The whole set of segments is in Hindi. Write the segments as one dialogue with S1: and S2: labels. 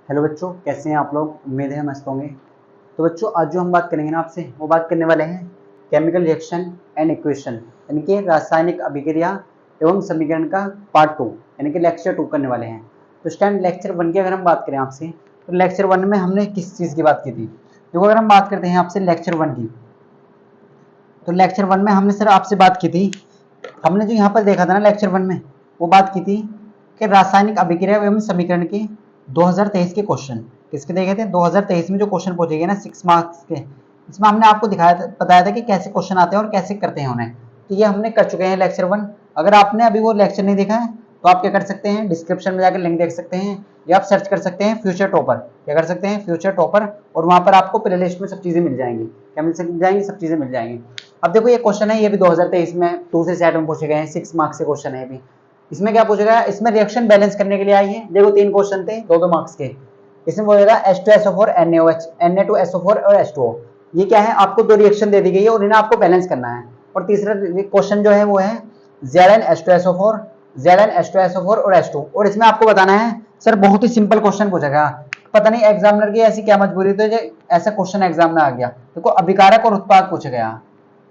S1: हेलो बच्चों, कैसे हैं आप लोग। उम्मीद है मस्त होंगे। तो बच्चों, आज जो हम बात करेंगे ना आपसे, वो बात करने वाले हैं केमिकल रिएक्शन एंड इक्वेशन, यानी कि रासायनिक अभिक्रिया एवं समीकरण का पार्ट 2, यानी कि लेक्चर 2 करने वाले हैं। तो स्टैंड लेक्चर 1 की अगर हम बात करें आपसे, तो लेक्चर 1 में हमने किस चीज़ की बात की थी। देखो, अगर हम बात करते हैं आपसे लेक्चर 1 की, तो लेक्चर 1 में हमने सर आपसे बात की थी, हमने जो यहाँ पर देखा था ना लेक्चर 1 में, वो बात की थी कि रासायनिक अभिक्रिया एवं समीकरण के 2023 के क्वेश्चन किसके देखे थे। 2023 में जो क्वेश्चन पूछे गए ना 6 मार्क्स के, इसमें हमने आपको बताया था कि कैसे क्वेश्चन आते हैं और कैसे करते हैं उन्हें। तो ये हमने कर चुके हैं लेक्चर 1। अगर आपने अभी वो लेक्चर नहीं देखा है तो आप क्या कर सकते हैं, डिस्क्रिप्शन में जाकर लिंक देख सकते हैं, या आप सर्च कर सकते हैं फ्यूचर टॉपर। क्या कर सकते हैं, फ्यूचर टॉपर, और वहां पर आपको प्ले लिस्ट में सब चीजें मिल जाएंगी। क्या मिल जाएंगी, सब चीजें मिल जाएंगी। अब देखो, ये क्वेश्चन है, ये भी 2023 में दूसरे सेट में पूछे गए हैं, 6 मार्क्स के क्वेश्चन है। भी इसमें क्या पूछा गया, इसमें रिएक्शन बैलेंस करने के लिए आई है। देखो 3 क्वेश्चन थे, 2-2 मार्क्स के। इसमें बोलेगा H2SO4 NaOH, Na2SO4 और H2O। ये क्या है, आपको 2 रिएक्शन दे दी गई है और इन्हें आपको बैलेंस करना है। और तीसरा क्वेश्चन जो है वो है ZnH2SO4, ZnH2SO4 और H2। और इसमें आपको बताना है सर, बहुत ही सिंपल क्वेश्चन पूछा गया। पता नहीं एग्जामिनर की ऐसी क्या मजबूरी थी जो ऐसा क्वेश्चन एग्जाम में आ गया। देखो, अभिकारक और उत्पाद पूछा गया।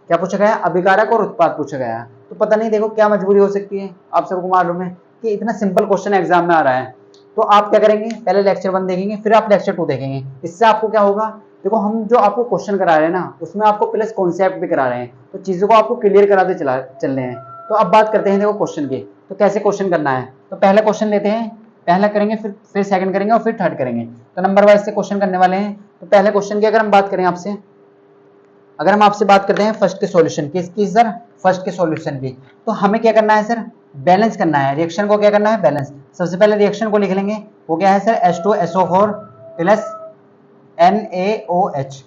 S1: क्या पूछा गया, अभिकारक और उत्पाद पूछा गया। तो पता नहीं, देखो क्या मजबूरी हो सकती है, आप सबको मालूम है कि इतना सिंपल क्वेश्चन एग्जाम में आ रहा है। तो आप क्या करेंगे, पहले लेक्चर 1 देखेंगे, फिर आप लेक्चर 2 देखेंगे। इससे आपको क्या होगा, देखो हम जो आपको क्वेश्चन करा रहे हैं ना, उसमें आपको प्लस कॉन्सेप्ट भी करा रहे हैं, तो चीजों को आपको क्लियर कराते चल रहे हैं। तो अब बात करते हैं देखो क्वेश्चन की, तो कैसे क्वेश्चन करना है। तो पहला क्वेश्चन लेते हैं, पहला करेंगे, फिर सेकंड करेंगे और फिर थर्ड करेंगे। तो नंबर वाइज से क्वेश्चन करने वाले हैं। तो पहले क्वेश्चन की अगर हम बात करें आपसे, अगर हम आपसे बात करते हैं फर्स्ट के सॉल्यूशन की, इसकी सर फर्स्ट के सॉल्यूशन की, तो हमें क्या करना है सर, बैलेंस करना है रिएक्शन को। क्या करना है, बैलेंस। सबसे पहले रिएक्शन को लिख लेंगे, वो क्या है सर, H2SO4 प्लस NaOH।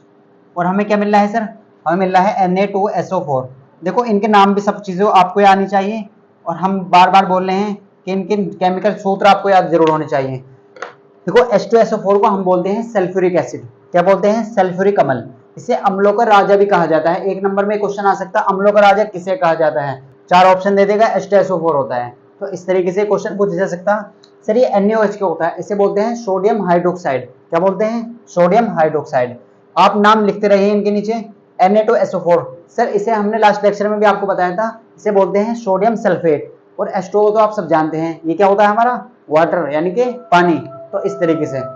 S1: और हमें क्या मिल रहा है सर, हमें मिल रहा है Na2SO4। देखो, इनके नाम भी सब चीज़ें आपको आनी चाहिए, और हम बार बार बोल रहे हैं कि इनके केमिकल सूत्र आपको याद जरूर होने चाहिए। देखो, H2SO4 को हम बोलते हैं सल्फ्यूरिक एसिड। क्या बोलते हैं, सल्फ्यूरिक अम्ल। इसे अम्लों का राजा भी कहा जाता है। एक नंबर में क्वेश्चन आ सकता है, अम्लों का राजा किसे कहा जाता है। 4 ऑप्शन दे देगा, H2SO4 होता है। तो इस तरीके से क्वेश्चन पूछा जा सकता है। सर, ये NaOH क्या होता है, इसे बोलते हैं सोडियम हाइड्रोक्साइड। क्या बोलते हैं, सोडियम हाइड्रोक्साइड। आप नाम लिखते रहिए इनके नीचे, Na2SO4। सर, इसे हमने लास्ट लेक्चर में भी आपको बताया था, इसे बोलते हैं सोडियम सल्फेट। और H2O तो आप सब जानते हैं, ये क्या होता है हमारा, वाटर, यानी कि पानी। तो इस तरीके से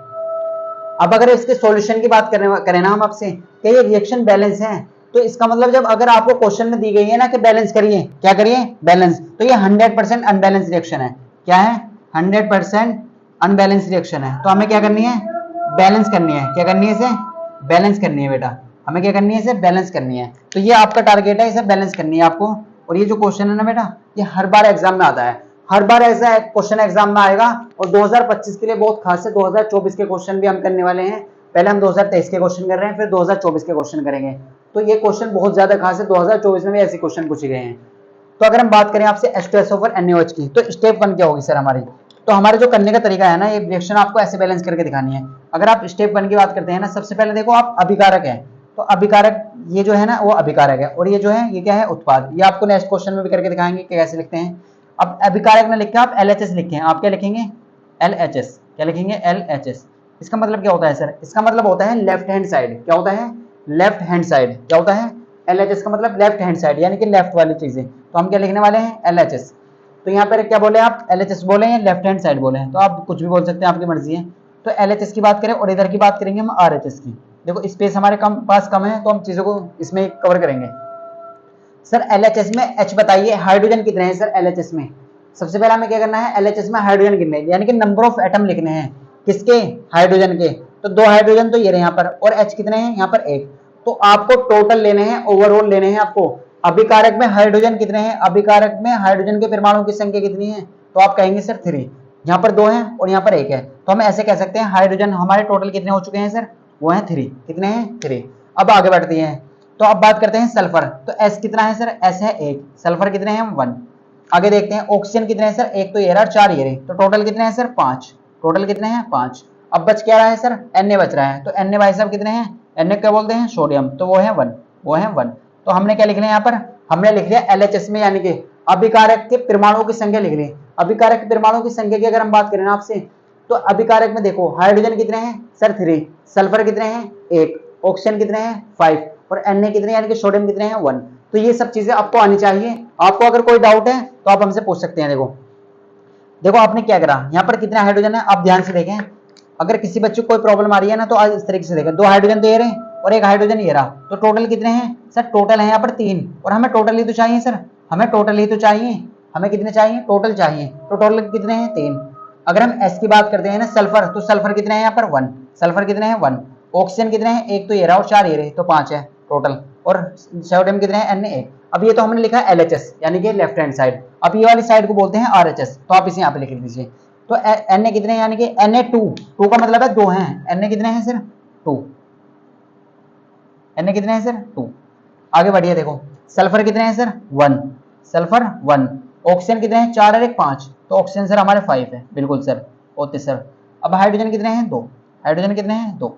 S1: अब अगर इसके सॉल्यूशन की बात करें ना हम आपसे, कि ये रिएक्शन बैलेंस है, तो इसका मतलब जब अगर आपको क्वेश्चन में दी गई है ना कि बैलेंस करिए, क्या करिए, बैलेंस, तो ये 100% अनबैलेंस रिएक्शन है। क्या है, 100% अनबैलेंस रिएक्शन है। तो हमें क्या करनी है, बैलेंस करनी है। क्या करनी है, इसे बैलेंस करनी है बेटा। हमें क्या करनी है, इसे बैलेंस करनी है। तो ये आपका टारगेट है, इसे बैलेंस करनी है आपको। और ये जो क्वेश्चन है ना बेटा, ये हर बार एग्जाम में आता है, हर बार ऐसा क्वेश्चन एग्जाम में आएगा। और 2025 के लिए बहुत खास है, 2024 के क्वेश्चन भी हम करने वाले हैं। पहले हम 2023 के क्वेश्चन कर रहे हैं, फिर 2024 के क्वेश्चन करेंगे। तो ये क्वेश्चन बहुत ज्यादा खास है, 2024 में भी ऐसे क्वेश्चन पूछे गए हैं। तो अगर हम बात करें आपसे H2SO4 NaOH की, तो स्टेप 1 क्या होगी सर हमारी। तो हमारे जो करने का तरीका है ना, ये रिएक्शन आपको ऐसे बैलेंस करके दिखानी है। अगर आप स्टेप 1 की बात करते हैं ना, सबसे पहले देखो आप अभिकारक है, तो अभिकारक ये जो है ना वो अभिकारक है, और ये जो है ये क्या है, उत्पाद। ये आपको नेक्स्ट क्वेश्चन में भी करके दिखाएंगे कि कैसे लिखते हैं। अब अभिकारक में लिख के आप LHS लिखें, आप क्या लिखेंगे, LHS। क्या लिखेंगे, LHS। इसका मतलब क्या होता है सर, इसका मतलब होता है लेफ्ट हैंड साइड। क्या होता है, लेफ्ट हैंड साइड। क्या होता है, LHS का मतलब लेफ्ट हैंड साइड, यानी कि लेफ्ट वाली चीजें। तो हम क्या लिखने वाले हैं, LHS। तो यहाँ पर क्या बोले आप, LHS बोले हैं, लेफ्ट हैंड साइड बोले हैं, तो आप कुछ भी बोल सकते हैं, आपकी मर्जी है। तो LHS की बात करें, और इधर की बात करेंगे हम RHS की। देखो स्पेस हमारे पास कम है, तो हम चीजों को इसमें कवर करेंगे। सर LHS में H बताइए, हाइड्रोजन कितने हैं सर LHS में। सबसे पहले हमें क्या करना है, LHS में हाइड्रोजन कितने, यानी कि नंबर ऑफ एटम लिखने हैं। किसके, हाइड्रोजन के। तो 2 हाइड्रोजन तो ये रहे यहाँ पर, और H कितने हैं यहाँ पर 1। तो आपको टोटल लेने हैं, ओवरऑल लेने हैं आपको। अभिकारक में हाइड्रोजन कितने हैं, अभिकारक में हाइड्रोजन के परमाणु की संख्या कितनी है, तो आप कहेंगे सर 3। यहाँ पर 2 हैं और यहाँ पर 1 है, तो हम ऐसे कह सकते हैं हाइड्रोजन हमारे टोटल कितने हो चुके हैं सर, वो है 3। कितने हैं, 3। अब आगे बढ़ते हैं, तो अब बात करते हैं सल्फर। तो S कितना है सर, S है 1। सल्फर कितने हैं, 1। आगे देखते हैं ऑक्सीजन कितने हैं सर, 1 तो ये रहा, 4 ये रहे, तो टोटल कितने हैं सर, 5। टोटल कितने हैं, 5। अब बच क्या रहा है सर, Na बच रहा है। तो Na भाई साहब कितने हैं, Na क्या बोलते हैं, सोडियम, तो वो है 1। वो है 1। तो हमने क्या लिख लिया यहाँ पर, हमने लिख लिया LHS में, यानी कि अभिकारक के परमाणुओं की संख्या लिख ली। अभिकारक के परमाणुओं की संख्या की अगर हम बात करें ना आपसे, तो तो अभिकारक में देखो हाइड्रोजन कितने हैं सर 3, सल्फर कितने हैं 1, ऑक्सीजन कितने हैं 5 और Na कितने हैं यानी कि सोडियम कितने हैं 1। तो ये सब चीजें आपको आनी चाहिए। आपको अगर कोई डाउट है तो आप हमसे पूछ सकते हैं। देखो आपने क्या करा, यहाँ पर कितने हाइड्रोजन है आप ध्यान से देखें। अगर किसी बच्चे को कोई प्रॉब्लम आ रही है ना तो आज इस तरीके से देखें, 2 हाइड्रोजन तो ये रहे और 1 हाइड्रोजन ये रहा, तो टोटल कितने हैं सर, टोटल है यहाँ पर 3 और हमें टोटल ही तो चाहिए सर, हमें टोटल ही तो चाहिए, हमें कितने चाहिए टोटल चाहिए, तो टोटल कितने हैं 3। अगर हम एस की बात करते हैं ना सल्फर, तो सल्फर कितने हैं यहाँ पर 1, सल्फर कितने हैं 1, ऑक्सीजन कितने हैं 1 तो ये रहा और 4 ये रहे तो 5 है टोटल, और सोडियम कितने हैं Na। अब ये तो हमने लिखा है LHS यानी कि लेफ्ट हैंड साइड, अब ये वाली साइड को बोलते हैं RHS, तो आप इसे यहाँ पे लिख दीजिए। तो Na कितने हैं यानी कि Na2 का मतलब है 2 हैं, Na कितने हैं सर 2, Na कितने हैं सर 2। आगे बढ़िए देखो सल्फर कितने हैं सर 1, सल्फर 1, ऑक्सीजन कितने हैं 4 और 1 5, तो ऑक्सीजन सर हमारे 5 है बिल्कुल सर, ओके सर। अब हाइड्रोजन कितने हैं 2, हाइड्रोजन कितने हैं 2,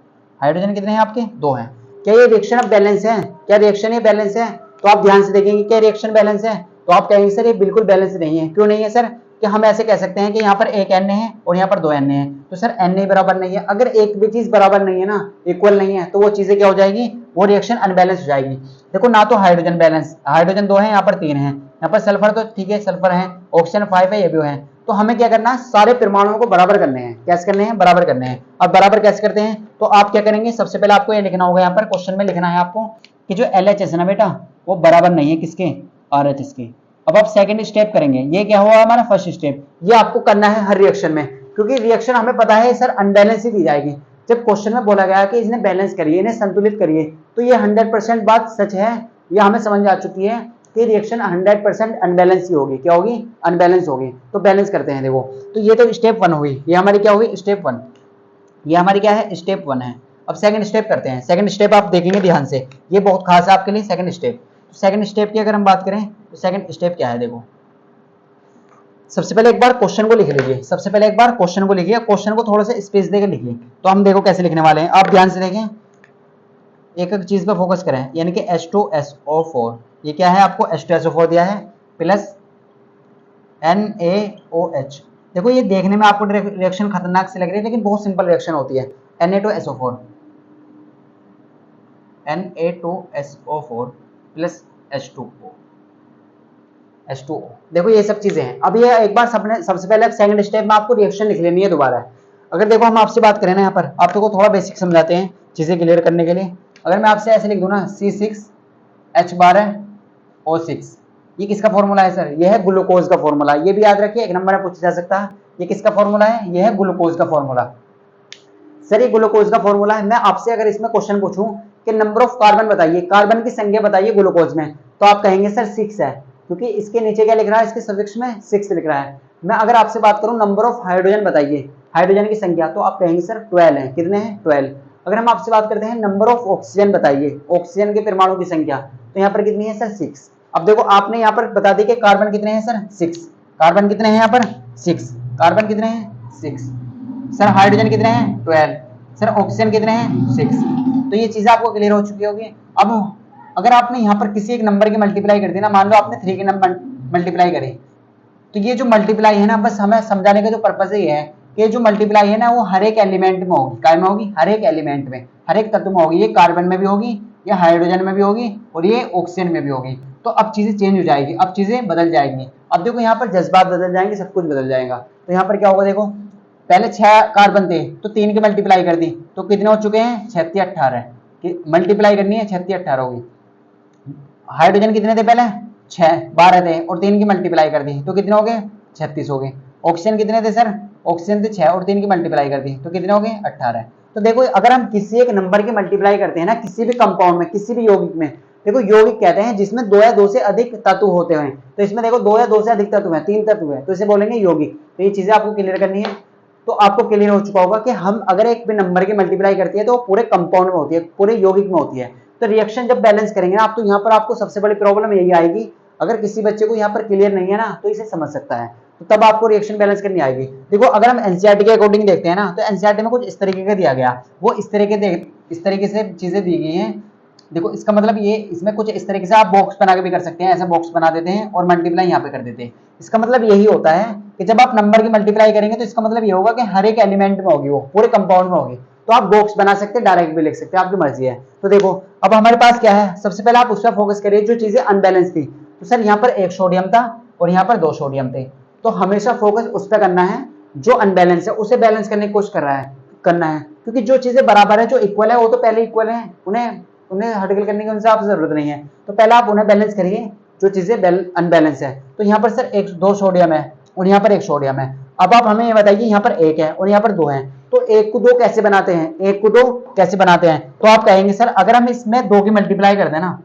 S1: हाइड्रोजन कितने हैं आपके 2 हैं। क्या ये रिएक्शन अब बैलेंस है, क्या रिएक्शन ये बैलेंस है, तो आप ध्यान से देखेंगे क्या रिएक्शन बैलेंस है, तो आप कहेंगे सर ये बिल्कुल बैलेंस नहीं है। क्यों नहीं है सर, कि हम ऐसे कह सकते हैं कि यहाँ पर 1 Na है और यहाँ पर 2 Na है, तो सर Na बराबर नहीं है। अगर एक भी चीज बराबर नहीं है ना, इक्वल नहीं है, तो वो चीजें क्या हो जाएगी, वो रिएक्शन अनबैलेंस हो जाएगी। देखो ना तो हाइड्रोजन बैलेंस, हाइड्रोजन 2 है यहाँ पर 3 है, यहाँ पर सल्फर तो ठीक है सल्फर है, ऑक्सीजन 5 है ये भी है। तो हमें क्या करना है, सारे परमाणुओं को बराबर करने हैं। कैसे करने हैं, बराबर करने हैं। अब बराबर कैसे करते हैं, तो आप क्या करेंगे, सबसे पहले आपको ये लिखना होगा, यहाँ पर क्वेश्चन में लिखना है आपको कि जो LHS है ना बेटा वो बराबर नहीं है किसके, RHS के। अब आप सेकंड स्टेप करेंगे, ये क्या हुआ हमारा फर्स्ट स्टेप, ये आपको करना है हर रिएक्शन में, क्योंकि रिएक्शन हमें पता है सर अनबैलेंस ही दी जाएगी। जब क्वेश्चन में बोला गया कि इसने बैलेंस करिए, इन्हें संतुलित करिए, तो ये 100% बात सच है, ये हमें समझ आ चुकी है कि रिएक्शन 100% अनबैलेंस ही होगी। क्या होगी, अनबैलेंस होगी। तो बैलेंस करते हैं देखो, तो ये तो स्टेप 1 हुई, ये हमारी क्या हुई स्टेप 1, ये हमारी क्या है स्टेप 1 है। अब सेकंड स्टेप करते हैं। सेकंड स्टेप आप देखेंगे ध्यान से, ये बहुत खास है आपके लिए सेकंड स्टेप। सेकंड स्टेप की अगर हम बात करें तो सेकंड स्टेप क्या है, देखो सबसे पहले एक बार क्वेश्चन को लिख लीजिए, सबसे पहले एक बार क्वेश्चन को लिखिए, क्वेश्चन को थोड़ा सा स्पेस देकर लिखिए। तो हम देखो कैसे लिखने वाले हैं, आप ध्यान से देखें, एक एक चीज पे फोकस करें, यानी कि H2SO4, ये क्या है आपको H2SO4 दिया है प्लस NaOH। देखो ये देखने में आपको रिएक्शन खतरनाक से लग रही है, लेकिन बहुत सिंपल रिएक्शन होती है। Na2SO4 plus H2O। देखो ये सब चीजें हैं। अब ये एक बार सबसे पहले सेकंड स्टेप में आपको रिएक्शन लिख लेनी है दोबारा। अगर देखो हम आपसे बात करें ना, यहाँ पर आपको थोड़ा बेसिक समझाते हैं चीजें क्लियर करने के लिए। अगर मैं आपसे ऐसे लिख दूं ना C6H12O6, ये किसका फॉर्मूला है सर, ये है ग्लूकोज का फॉर्मूला। ये भी याद रखिए, एक नंबर में पूछा जा सकता है, ये किसका फॉर्मूला है, ये है ग्लूकोज का फॉर्मूला। सर ये ग्लूकोज का फॉर्मूला है। मैं आपसे अगर इसमें क्वेश्चन पूछूं कि नंबर ऑफ कार्बन बताइए, कार्बन की संख्या बताइए ग्लूकोज में, तो आप कहेंगे सर 6 है, क्योंकि इसके नीचे क्या लिख रहा है, इसके सफिक्स में 6 लिख रहा है। मैं अगर आपसे बात करूं नंबर ऑफ हाइड्रोजन बताइए, हाइड्रोजन की संख्या, तो आप कहेंगे सर 12 है। कितने हैं 12। अगर हम आपसे बात करते हैं नंबर ऑफ ऑक्सीजन बताइए, ऑक्सीजन के परमाणु की संख्या, तो यहाँ पर कितनी है सर 6। अब देखो आपने यहाँ पर बता दी कि कार्बन कितने हैं सर 6, कार्बन कितने हैं यहाँ पर 6, कार्बन कितने हैं 6, सर हाइड्रोजन कितने हैं 12, सर ऑक्सीजन कितने हैं 6। तो ये चीजें आपको क्लियर हो चुकी होगी। अब अगर आपने यहाँ पर किसी एक नंबर की मल्टीप्लाई कर दी ना, मान लो आपने 3 के नंबर मल्टीप्लाई करी, तो ये जो मल्टीप्लाई है ना, बस हमें समझाने का जो पर्पज ये है कि जो मल्टीप्लाई है ना वो हर एक एलिमेंट में होगी। काय में होगी, हर एक एलिमेंट में, हर एक तत्व में होगी। ये कार्बन में भी होगी, ये हाइड्रोजन में भी होगी और ये ऑक्सीजन में भी होगी। तो अब चीजें चेंज हो जाएगी, अब चीजें बदल जाएंगी। अब देखो यहाँ पर जज्बात बदल जाएंगे, सब कुछ बदल जाएगा। तो यहाँ पर क्या होगा, देखो पहले 6 कार्बन थे तो 3 की मल्टीप्लाई कर दी, तो कितने हो चुके हैं 36 18, मल्टीप्लाई करनी है 36 18 होगी। हाइड्रोजन कितने थे पहले 6 12 थे और 3 की मल्टीप्लाई कर दी, तो कितने हो गए 36 हो गए। ऑक्सीजन कितने थे सर, ऑक्सीजन थे 6 और 3 की मल्टीप्लाई कर दी, तो कितने हो गए 18। तो देखो अगर हम किसी एक नंबर की मल्टीप्लाई करते हैं ना, किसी भी कंपाउंड में, किसी भी यौगिक में, देखो यौगिक कहते हैं जिसमें 2 या 2 से अधिक तत्व होते हैं। तो इसमें देखो 2 या 2 से अधिक तत्व हैं, 3 तत्व हैं, तो इसे बोलेंगे यौगिक। तो ये चीजें आपको क्लियर करनी है। तो आपको क्लियर हो चुका होगा कि हम अगर एक भी नंबर की मल्टीप्लाई करती है तो पूरे कंपाउंड में होती है, पूरे यौगिक में होती है। तो रिएक्शन जब बैलेंस करेंगे ना आप, तो यहाँ पर आपको सबसे बड़ी प्रॉब्लम यही आएगी। अगर किसी बच्चे को यहाँ पर क्लियर नहीं है ना, तो इसे समझ सकता है, तो तब आपको रिएक्शन बैलेंस करनी आएगी। देखो अगर हम एनसीईआरटी के अकॉर्डिंग देखते हैं ना, तो एनसीईआरटी में कुछ इस तरीके का दिया गया, वो इस तरीके से चीजें दी गई हैं। देखो इसका मतलब ये, इसमें कुछ इस तरीके से आप बॉक्स बना के भी कर सकते हैं, ऐसा बॉक्स बना देते हैं और मल्टीप्लाई यहाँ पे कर देते हैं। इसका मतलब यही होता है कि जब आप नंबर की मल्टीप्लाई करेंगे तो इसका मतलब ये होगा कि हर एक एलिमेंट में होगी, वो पूरे कंपाउंड में होगी। तो आप बॉक्स बना सकते हैं, डायरेक्ट भी लिख सकते हैं, आपकी मर्जी है। तो देखो अब हमारे पास क्या है, सबसे पहले आप उस पर फोकस करिए जो चीजें अनबैलेंस थी। तो सर यहाँ पर 1 सोडियम था और यहाँ पर 2 सोडियम थे, तो हमेशा फोकस उस पर करना है जो अनबैलेंस है, उसे बैलेंस करने की कोशिश करना है, क्योंकि जो चीजें बराबर है, जो इक्वल है, वो तो पहले इक्वल है, उन्हें हटके करने की उनसे आप जरूरत नहीं है। तो पहले आप उन्हें बैलेंस करिए जो चीजें अनबैलेंस है। तो यहाँ पर सर 2 सोडियम है और यहाँ पर 1 सोडियम है। अब आप हमें ये बताइए, यहाँ पर 1 है और यहाँ पर 2 है, तो 1 को 2 कैसे बनाते हैं, 1 को 2 कैसे बनाते हैं? तो आप कहेंगे सर अगर हम इसमें 2 की मल्टीप्लाई कर दें ना,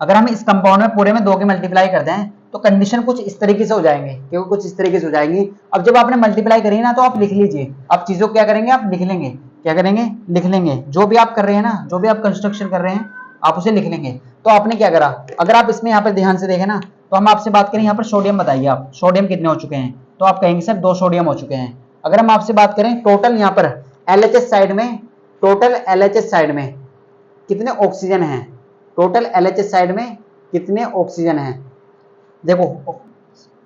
S1: अगर हम इस कंपाउंड में पूरे में 2 की मल्टीप्लाई कर दें तो कंडीशन कुछ इस तरीके से हो जाएंगे, क्योंकि कुछ इस तरीके से हो जाएंगी। अब जब आपने मल्टीप्लाई करी ना, तो आप लिख लीजिए, आप चीजों को क्या करेंगे, आप लिख लेंगे, क्या करेंगे, लिख लेंगे। जो भी आप कर रहे हैं ना, जो भी आप कंस्ट्रक्शन कर रहे हैं, आप उसे लिख लेंगे। तो आपने क्या करा, अगर आप इसमें यहाँ पर ध्यान से देखें ना, तो हम आपसे बात करें यहाँ पर सोडियम बताइए, आप सोडियम कितने हो चुके हैं? तो आप कहेंगे सर 2 सोडियम हो चुके हैं। अगर हम आपसे बात करें टोटल यहाँ पर LHS साइड में, टोटल LHS साइड में कितने ऑक्सीजन हैं, टोटल LHS साइड में कितने ऑक्सीजन हैं? देखो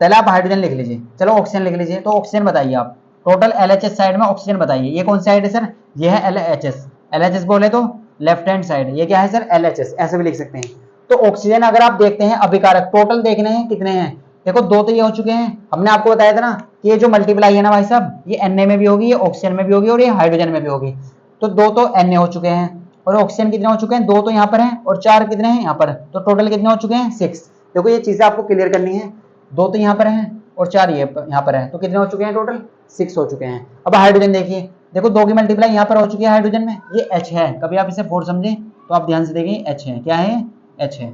S1: पहले आप हाइड्रोजन लिख लीजिए, चलो ऑक्सीजन लिख लीजिए। तो ऑक्सीजन बताइए आप, टोटल LHS साइड में ऑक्सीजन बताइए। ये कौन सी साइड है सर? ये है LHS। LHS बोले तो लेफ्ट हैंड साइड, ये क्या है सर? LHS, ऐसे भी लिख सकते हैं। तो ऑक्सीजन अगर आप देखते हैं अभिकारक टोटल देखने हैं कितने हैं, देखो 2 तो ये हो चुके हैं, हमने आपको बताया था ना कि ये जो मल्टीप्लाई है ना भाई साहब, ये Na में भी होगी, ये ऑक्सीजन में भी होगी और ये हाइड्रोजन में भी होगी। तो 2 तो Na हो चुके हैं और ऑक्सीजन कितने हो चुके हैं? 2 तो यहाँ पर हैं और 4 कितने हैं यहाँ पर, तो टोटल कितने हो चुके हैं? 6। देखो ये चीजें आपको क्लियर करनी है, 2 तो यहाँ पर हैं और 4 ये यहाँ पर है, तो कितने हो चुके हैं? टोटल 6 हो चुके हैं। अब हाइड्रोजन देखिए, देखो 2 की मल्टीप्लाई यहाँ पर हो चुकी है हाइड्रोजन में, ये H है, कभी आप इसे 4 समझे तो आप ध्यान से देखिए, H है, क्या है? H है।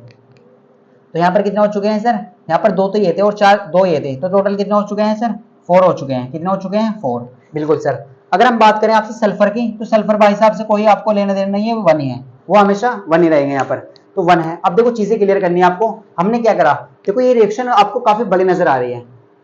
S1: तो यहाँ पर कितने हो चुके हैं सर? यहाँ पर 2 तो ये थे और 2 ये थे, तो टोटल कितने हो चुके हैं सर? 4 हो चुके हैं। कितने हो चुके हैं? 4। बिल्कुल सर। अगर हम बात करें आपसे सल्फर की, तो सल्फर भाई साहब से कोई आपको लेना देना नहीं है, वो 1 ही है, वो हमेशा 1 ही रहेंगे यहाँ पर, तो 1 है। अब देखो चीजें क्लियर करनी है आपको, हमने क्या करा, देखो ये रिएक्शन आपको काफी बड़ी नजर आ रही है,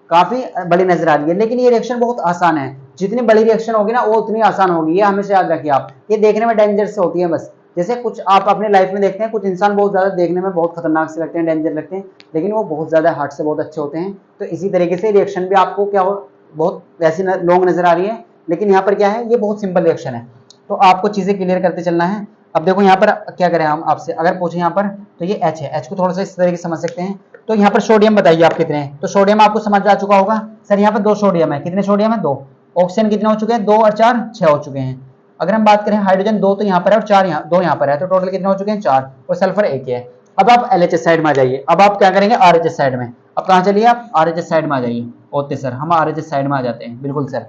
S1: काफी बड़ी नजर आ रही है, लेकिन ये रिएक्शन बहुत आसान है। जितनी बड़ी रिएक्शन होगी ना, वो उतनी आसान होगी, ये हमेशा याद रखिए आप। ये देखने में डेंजर से होती है बस, जैसे कुछ आप अपने लाइफ में देखते हैं, कुछ इंसान बहुत ज्यादा देखने में बहुत खतरनाक से लगते हैं, डेंजर लगते हैं, लेकिन वो बहुत ज्यादा हार्ट से बहुत अच्छे होते हैं। तो इसी तरीके से रिएक्शन भी आपको क्या हो, बहुत वैसी लॉन्ग नजर आ रही है, लेकिन यहाँ पर क्या है, ये बहुत सिंपल रिएक्शन है। तो आपको चीजें क्लियर करते चलना है। अब देखो यहाँ पर क्या करें हम आपसे, अगर पूछे यहाँ पर, तो ये H है, H को थोड़ा सा इस तरीके से समझ सकते हैं। तो यहाँ पर सोडियम बताइए आप कितने हैं? तो सोडियम आपको समझ आ चुका होगा सर, यहाँ पर 2 सोडियम है। कितने सोडियम है? 2। ऑक्सीजन कितने हो चुके हैं? 2 और 4 6 हो चुके हैं। अगर हम बात करें हाइड्रोजन, 2 तो यहाँ पर है और 4 2 यहाँ पर है, तो टोटल कितने हो चुके हैं? 4। और सल्फर 1 है। अब आप LHS साइड में आ जाइए, अब आप क्या करेंगे? RHS साइड में। अब कहाँ चलिए आप? RHS साइड में आ जाइए। ओके सर, हम RHS साइड में आ जाते हैं, बिल्कुल सर।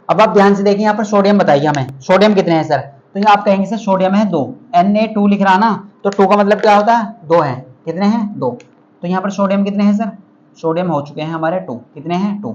S1: अब आप ध्यान से देखिए, यहाँ पर सोडियम बताइए हमें, सोडियम कितने हैं सर? तो यहाँ आप कहेंगे सर सोडियम है 2, Na2 लिख रहा ना, तो 2 का मतलब क्या होता है? 2 है। कितने हैं? 2। तो यहाँ पर सोडियम कितने हैं सर? सोडियम हो चुके हैं हमारे 2। कितने हैं? 2।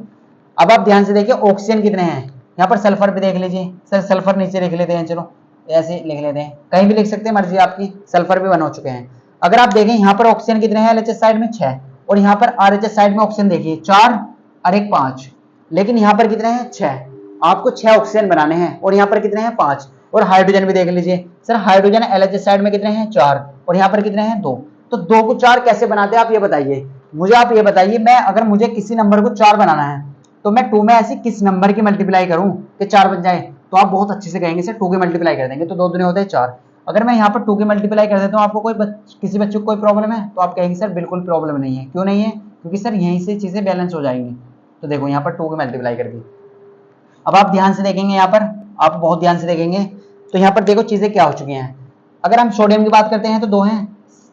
S1: अब आप ध्यान से देखिए ऑक्सीजन कितने हैं? यहाँ पर सल्फर भी देख लीजिए सर, सल्फर नीचे लिख लेते हैं, चलो ऐसे लिख लेते हैं, कहीं भी लिख सकते हैं, मर्जी आपकी। सल्फर भी 1 हो चुके हैं। अगर आप देखें यहाँ पर ऑक्सीजन कितने हैं LHS साइड में? 6। और यहाँ पर RHS साइड में ऑक्सीजन देखिए 4 और 1 5, लेकिन यहाँ पर कितने हैं? 6। आपको 6 ऑक्सीजन बनाने हैं और यहाँ पर कितने हैं? 5। और हाइड्रोजन भी देख लीजिए सर, हाइड्रोजन LHS साइड में कितने हैं? 4। और यहाँ पर कितने हैं? 2। तो 2 को 4 कैसे बनाते हैं आप ये बताइए मुझे, आप ये बताइए। मैं अगर मुझे किसी नंबर को 4 बनाना है, तो मैं 2 में ऐसी किस नंबर की मल्टीप्लाई करूं कि 4 बन जाए? तो आप बहुत अच्छे से कहेंगे सर 2 की मल्टीप्लाई कर देंगे, तो 2 दूनी होते हैं 4। अगर मैं यहाँ पर 2 की मल्टीप्लाई कर देता हूँ, आपको किसी बच्चे को कोई प्रॉब्लम है? तो आप कहेंगे सर बिल्कुल प्रॉब्लम नहीं है। क्यों नहीं है? क्योंकि सर यहीं से चीजें बैलेंस हो जाएंगी। तो देखो यहाँ पर 2 की मल्टीप्लाई कर दी। अब आप ध्यान से देखेंगे, यहाँ पर आप बहुत ध्यान से देखेंगे, तो यहाँ पर देखो चीजें क्या हो चुकी हैं। अगर हम सोडियम की बात करते हैं तो 2 हैं,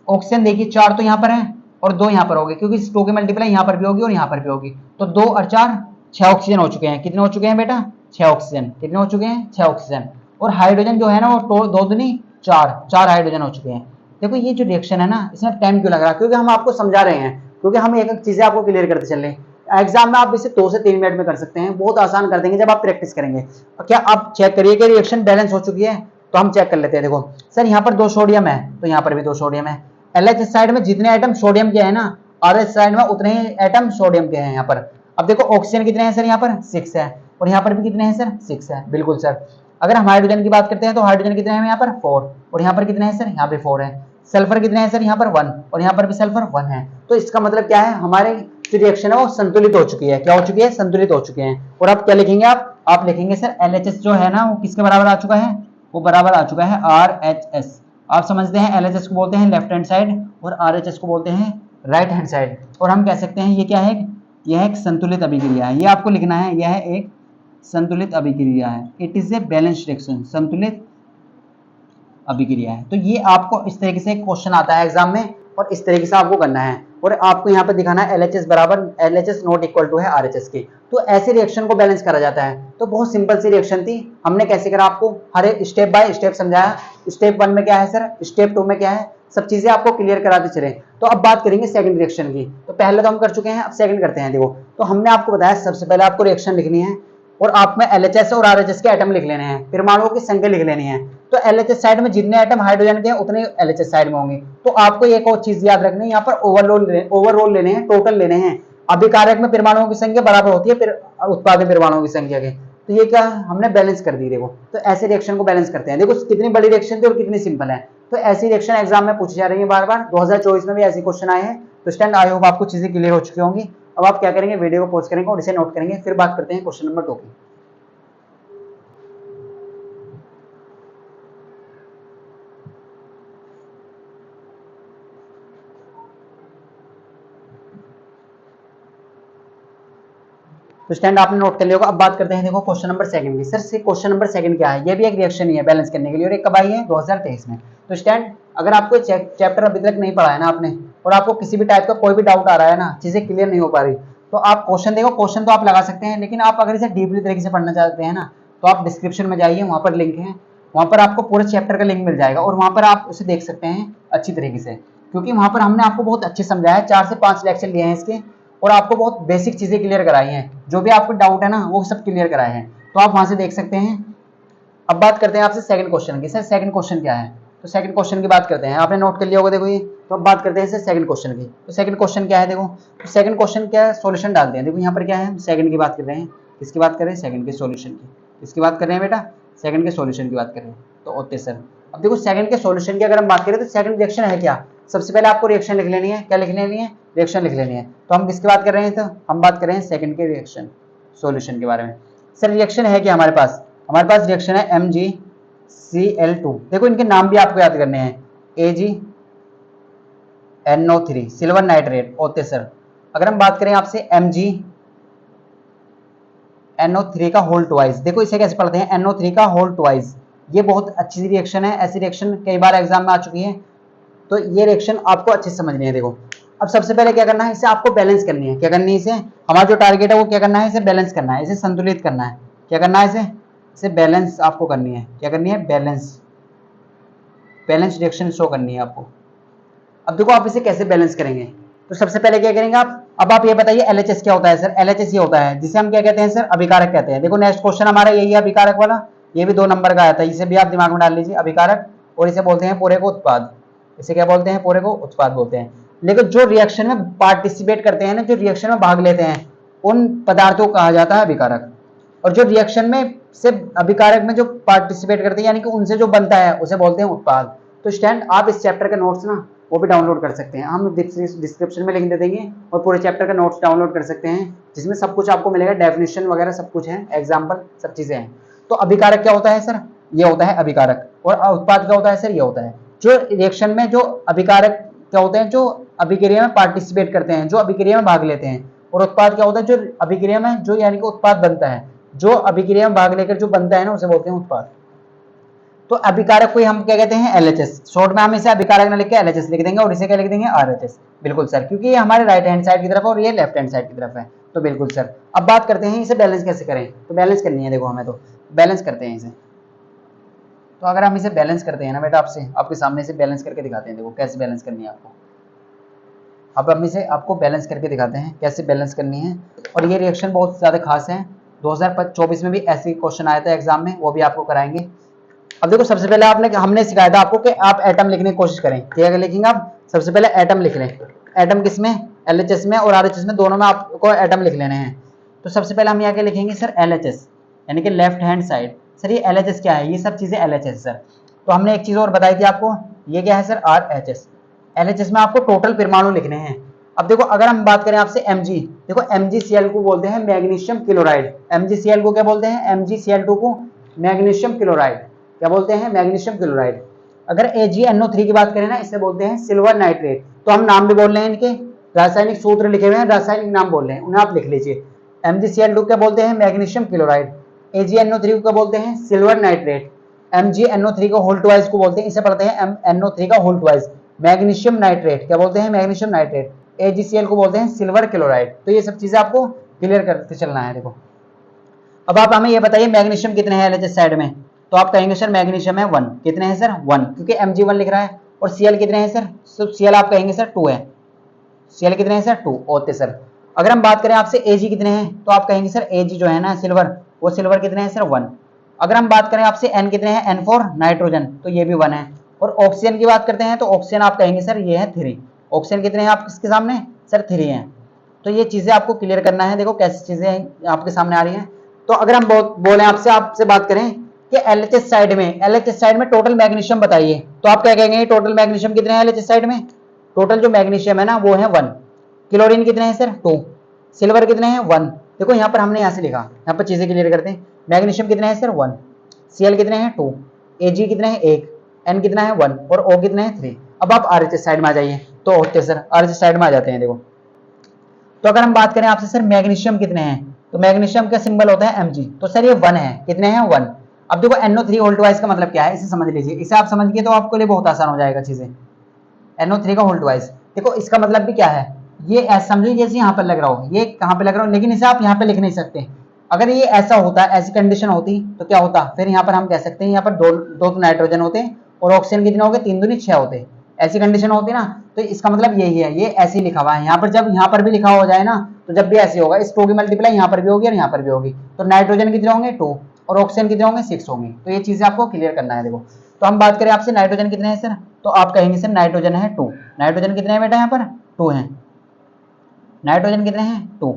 S1: ऑक्सीजन देखिए 4 तो यहाँ पर है और 2 यहाँ पर होगी, क्योंकि 2 की मल्टीप्लाई यहाँ पर भी होगी और यहाँ पर भी होगी। तो 2 और 4 6 ऑक्सीजन हो चुके हैं। कितने हो चुके हैं बेटा? 6 ऑक्सीजन। कितने हो चुके हैं? 6 ऑक्सीजन। और हाइड्रोजन जो है ना, वो 2 दूनी 4 हाइड्रोजन हो चुके हैं। देखो ये जो रिएक्शन है ना, इसमें टाइम क्यों लग रहा है? क्योंकि हम आपको समझा रहे हैं, क्योंकि हम एक एक चीजें आपको क्लियर करते चल रहे हैं। एग्जाम में आप इसे 2 से 3 मिनट में कर सकते हैं, बहुत आसान कर देंगे जब आप प्रैक्टिस करेंगे। क्या आप चेक करिए कि रिएक्शन बैलेंस हो चुकी है? तो हम चेक कर लेते हैं। देखो सर, यहाँ पर 2 सोडियम है, तो यहाँ पर भी 2 सोडियम है। LHS साइड में जितने आइटम सोडियम के हैं ना, RH साइड में उतने ही आइटम सोडियम के हैं यहाँ पर। अब देखो ऑक्सीजन कितने हैं सर? यहाँ पर 6 है और यहाँ पर भी कितने हैं सर? 6 है, बिल्कुल सर। अगर हम हाइड्रोजन की बात करते हैं तो हाइड्रोजन कितने हैं यहाँ पर? 4। और यहाँ पर कितने हैं सर? यहाँ पे 4 है। सल्फर कितने हैं सर? यहाँ पर 1। और यहाँ पर भी सल्फर 1 है। तो इसका मतलब क्या है, हमारे जो रिएक्शन है वो संतुलित हो चुकी है। क्या हो चुकी है? संतुलित हो चुके हैं। और अब क्या लिखेंगे आप लिखेंगे सर LHS जो है ना वो किसके बराबर आ चुका है? वो बराबर आ चुका है RHS। आप समझते हैं LHS को बोलते हैं लेफ्ट हैंड साइड और RHS को बोलते हैं राइट हैंड साइड। और हम कह सकते हैं ये क्या है? यह एक संतुलित अभिक्रिया है। ये आपको लिखना है, यह एक संतुलित अभिक्रिया है। It is a balanced reaction, संतुलित अभिक्रिया है। तो ये आपको इस तरीके से क्वेश्चन आता है एग्जाम में और इस तरीके से आपको करना है। और आपको यहाँ पे दिखाना है LHS बराबर LHS नॉट इक्वल टू है RHS के। तो ऐसे रिएक्शन को बैलेंस करा जाता है। तो बहुत सिंपल सी रिएक्शन थी। हमने कैसे करा आपको हर एक स्टेप बाय स्टेप समझाया। स्टेप 1 में क्या है सर, स्टेप 2 में क्या है, सब चीजें आपको क्लियर कराते चले। तो अब बात करेंगे सेकंड रिएक्शन की। तो पहले तो हम कर चुके हैं, अब सेकंड करते हैं। देखो तो हमने आपको बताया सबसे पहले आपको रिएक्शन लिखनी है और आप में LHS और RHS के एटम लिख लेने हैं, परमाणुओं की संख्या लिख लेनी है। तो LHS साइड में जितने एटम हाइड्रोजन के हैं उतने LHS साइड में होंगे। तो आपको एक और चीज याद रखनी है, यहाँ पर ओवरऑल लेने हैं, टोटल लेने हैं। अभिकारक में परमाणुओं की संख्या बराबर होती है फिर उत्पाद में परमाणुओं की संख्या के। तो ये क्या हमने बैलेंस कर दी। देखो तो ऐसे रिएक्शन को बैलेंस करते हैं। देखो कितनी बड़ी रिएक्शन थी और कितनी सिंपल है। तो ऐसी रिएक्शन एग्जाम में पूछी जा रही है बार बार। 2024 में भी ऐसे क्वेश्चन आए हैं। तो स्टैंड आई होप आपको चीजें क्लियर हो चुकी होंगी। अब आप क्या करेंगे, वीडियो को पॉज करेंगे और इसे नोट करेंगे। फिर बात करते हैं क्वेश्चन नंबर 2 की। तो स्टैंड आपने नोट कर लिया होगा। अब बात करते हैं देखो क्वेश्चन नंबर 2 की। सर क्वेश्चन नंबर 2 क्या है? ये भी एक रिएक्शन ही है बैलेंस करने के लिए और एक कब आई है? 2023 में। तो स्टैंड अगर आपको चैप्टर अभी तक नहीं पढ़ा है ना आपने और आपको किसी भी टाइप का कोई भी डाउट आ रहा है ना, चीजें क्लियर नहीं हो पा रही, तो आप क्वेश्चन देखो। क्वेश्चन तो आप लगा सकते हैं, लेकिन आप अगर इसे डीपली तरीके से पढ़ना चाहते हैं ना तो आप डिस्क्रिप्शन में जाइए, वहां पर लिंक है, वहां पर आपको पूरे चैप्टर का लिंक मिल जाएगा और वहां पर आप उसे देख सकते हैं अच्छी तरीके से। क्योंकि वहां पर हमने आपको बहुत अच्छे समझाया है, 4 से 5 लेक्चर लिए हैं इसके और आपको बहुत बेसिक चीजें क्लियर कराई हैं। जो भी आपको डाउट है ना वो सब क्लियर कराए हैं, तो आप वहां से देख सकते हैं। अब बात करते हैं आपसे सेकंड क्वेश्चन की। सर सेकंड क्वेश्चन क्या है? तो सेकंड क्वेश्चन की बात करते हैं। आपने नोट कर लिया होगा देखो ये। तो अब बात करते हैं सर सेकंड क्वेश्चन की। तो सेकंड क्वेश्चन क्या है? देखो तो सेकंड क्वेश्चन क्या है, सॉल्यूशन डालते हैं। देखो यहाँ पर क्या है, सेकंड की बात कर रहे हैं। किसकी बात कर रहे हैं? सेकंड के सॉल्यूशन की। किसकी बात कर रहे हैं बेटा? सेकंड के सॉल्यूशन की बात कर रहे हैं। तो ओके सर, अब देखो सेकंड के सॉल्यूशन की अगर हम बात करें तो सेकंड रिएक्शन है क्या? सबसे पहले आपको रिएक्शन लिख लेनी है। क्या लिख लेनी है? रिएक्शन लिख लेनी है। तो हम किसकी बात कर रहे हैं? तो हम बात कर रहे हैं सेकंड के रिएक्शन सॉल्यूशन के बारे में। सर रिएक्शन है क्या हमारे पास? हमारे पास रिएक्शन है MgCl2। देखो इनके नाम भी आपको याद करने हैं, AgNO3 silver nitrate. Okay sir, अगर हम बात करें आपसे MgNO3 का होल ट्वाइस, देखो इसे कैसे पढ़ते हैं? NO3 का होल ट्वाइस। ये बहुत अच्छी रिएक्शन है, ऐसी रिएक्शन कई बार एग्जाम में आ चुकी है। तो ये रिएक्शन आपको अच्छे से समझनी है। देखो अब सबसे पहले क्या करना है, इसे आपको बैलेंस करनी है। क्या करनी है? इसे हमारा जो टारगेट है वो क्या करना है? इसे बैलेंस करना है, इसे संतुलित करना है। क्या करना है? इसे बैलेंस आपको करनी है। क्या करनी है? बैलेंस रिएक्शन शो करनी है आपको। अब देखो आप इसे कैसे बैलेंस करेंगे। तो सबसे पहले क्या करेंगे आप, अब आप ये बताइए LHS क्या होता है? सर LHS ये होता है जिसे हम क्या कहते हैं सर? अभिकारक कहते हैं। देखो नेक्स्ट क्वेश्चन हमारा यही है, अभिकारक वाला। ये भी 2 नंबर का आया था, इसे भी आप दिमाग में डाल लीजिए, अभिकारक। और इसे बोलते हैं पूरे को उत्पाद। इसे क्या बोलते हैं? पूरे को उत्पाद बोलते हैं। लेकिन जो रिएक्शन में पार्टिसिपेट करते हैं ना, जो रिएक्शन में भाग लेते हैं, उन पदार्थों को कहा जाता है अभिकारक। और जो रिएक्शन में से अभिकारक में जो पार्टिसिपेट करते हैं यानी कि उनसे जो बनता है उसे बोलते हैं उत्पाद। तो स्टैंड आप इस चैप्टर के नोट्स ना वो भी डाउनलोड कर सकते हैं, हम डिस्क्रिप्शन में लिंक दे देंगे और पूरे चैप्टर का नोट्स डाउनलोड कर सकते हैं, जिसमें सब कुछ आपको मिलेगा, डेफिनेशन वगैरह सब कुछ है, एग्जाम्पल सब चीजें हैं। तो अभिकारक क्या होता है सर? ये होता है अभिकारक। और उत्पाद क्या होता है सर? ये होता है जो रिएक्शन में जो अभिकारक क्या होते हैं? जो अभिक्रिया में पार्टिसिपेट करते हैं, जो अभिक्रिया में भाग लेते हैं। और उत्पाद क्या होता है? जो अभिक्रिया में जो यानी कि उत्पाद बनता है, जो अभिक्रिया में भाग लेकर जो बनता है ना उसे बोलते हैं उत्पाद। तो अभिकारक को हम क्या कहते हैं? LHS। शॉर्ट में हम इसे अभिकारक ना लिख के LHS लिख देंगे और इसे क्या लिख देंगे? RHS। बिल्कुल सर, क्योंकि ये हमारे राइट हैंड साइड की तरफ है और ये लेफ्ट हैंड साइड की तरफ है। तो बिल्कुल सर। अब बात करते हैं इसे बैलेंस कैसे करें। तो बैलेंस करनी है, देखो हमें तो बैलेंस करते हैं इसे। तो अगर हम इसे बैलेंस करते हैं ना बेटा, आपके सामने से बैलेंस करके दिखाते हैं। देखो कैसे बैलेंस करनी है आपको। अब हम इसे आपको बैलेंस करके दिखाते हैं कैसे बैलेंस करनी है। और ये रिएक्शन बहुत ज़्यादा खास है, 2024 में भी ऐसे क्वेश्चन आया था एग्जाम में, वो भी आपको कराएंगे। अब देखो सबसे पहले हमने सिखाया था आपको कि आप एटम लिखने की कोशिश करें। क्या लिखेंगे आप? सबसे पहले एटम लिख लें। एटम किसमें? LHS में और RHS में, दोनों में आपको एटम लिख लेने हैं। तो सबसे पहले हम यहाँ क्या लिखेंगे सर? LHS यानी कि लेफ्ट हैंड साइड। सर ये LHS क्या है? ये सब चीजें LHS सर। तो हमने एक चीज और बताई थी आपको, ये क्या है सर? RHS। LHS में आपको टोटल परमाणु लिखने हैं। अब देखो अगर हम बात करें आपसे Mg, देखो MgCl को बोलते हैं मैग्नीशियम क्लोराइड। MgCl को क्या बोलते हैं? MgCl2 को मैग्नीशियम क्लोराइड। क्या बोलते हैं? Magnesium chloride. अगर AgNO3 की बात करें ना, इसे बोलते हैं सिल्वर नाइट्रेट। तो हम नाम भी बोल रहे हैं, इनके रासायनिक सूत्र लिखे हुए हैं, रासायनिक नाम बोल रहे हैं, उन्हें आप लिख लीजिए। MgCl2 क्या बोलते हैं? Magnesium chloride. AgNO3 को क्या बोलते हैं? Silver nitrate. MgNO3 को होल ट्वाइस को बोलते हैं, इसे पढ़ते हैं NO3 का होल ट्वाइस मैग्नीशियम नाइट्रेट। क्या बोलते हैं? Magnesium nitrate. AgCl को बोलते हैं सिल्वर क्लोराइड। तो ये सब चीजें आपको क्लियर करते चलना है। देखो अब आप हमें ये बताइए मैग्नीशियम कितने हैं LHS साइड में? तो आप कहेंगे सर मैग्नीशियम है 1। कितने हैं सर? 1, क्योंकि Mg1 लिख रहा है। और Cl कितने हैं सर? Cl आप कहेंगे सर 2 है। Cl कितने हैं सर? 2 होते सर। अगर हम बात करें आपसे Ag कितने हैं, तो आप कहेंगे सर Ag जो है ना सिल्वर, वो सिल्वर कितने हैं सर? 1। अगर हम बात करें आपसे N कितने हैं, N फॉर नाइट्रोजन, तो ये भी 1 है। और ऑक्सीजन की बात करते हैं तो ऑक्सीजन आप कहेंगे सर ये है 3। ऑक्सीजन कितने हैं आप इसके सामने? सर 3 हैं। तो ये चीजें आपको क्लियर करना है। देखो कैसी चीजें आपके सामने आ रही हैं। तो अगर हम बोले आपसे बात करें कि LHS साइड में टोटल मैग्नीशियम बताइए, तो आप क्या कहेंगे? टोटल मैग्नीशियम कितने हैं LHS साइड में? टोटल जो मैग्नीशियम है ना वो है 1। क्लोरीन कितने हैं सर? 2। सिल्वर कितने हैं? 1। देखो यहाँ पर हमने यहाँ से लिखा, यहाँ पर चीजें क्लियर करते हैं। मैग्नीशियम कितने हैं सर? 1। Cl कितने हैं? 2। Ag कितने हैं? 1। N कितना है? 1। और O कितने हैं? 3। अब आप RHS साइड में आ जाइए। तो होते सर RHS साइड में आ जाते हैं। देखो तो अगर हम बात करें आपसे सर मैग्नीशियम कितने हैं, तो मैग्नीशियम का सिंबल होता है Mg। तो सर ये 1 है। कितने हैं? 1। अब देखो NO3 होल ट्वाइस का मतलब क्या है, इसे समझ लीजिए। इसे आप समझ गए तो आपके लिए बहुत आसान हो जाएगा चीजें। NO3 का होल ट्वाइस, देखो इसका मतलब भी क्या है, ये ऐसा समझिए जैसे यहाँ पर लग रहा हो, ये कहाँ पे लग रहा हो, लेकिन इसे आप यहाँ पे लिख नहीं सकते। अगर ये ऐसा होता, ऐसी कंडीशन होती तो क्या होता, फिर यहाँ पर हम कह सकते हैं यहाँ पर दो नाइट्रोजन होते और ऑक्सीजन कितने हो गए? 3 दूनी 6 होते। ऐसी कंडीशन होती ना, तो इसका मतलब यही है, ये ऐसे ही लिखा हुआ है यहाँ पर। जब यहाँ पर भी लिखा हो जाए ना, तो जब भी ऐसे होगा, इस 2 की मल्टीप्लाई यहाँ पर भी होगी और यहाँ पर भी होगी। तो नाइट्रोजन कितने होंगे? 2 और ऑक्सीजन कितने होंगे? 6 होंगे। तो ये चीजें आपको क्लियर करना है। देखो तो हम बात करें आपसे नाइट्रोजन कितने हैं सर, तो आप कहेंगे सर नाइट्रोजन है 2। नाइट्रोजन कितने हैं बेटा? यहाँ पर 2 हैं। नाइट्रोजन कितने हैं? 2।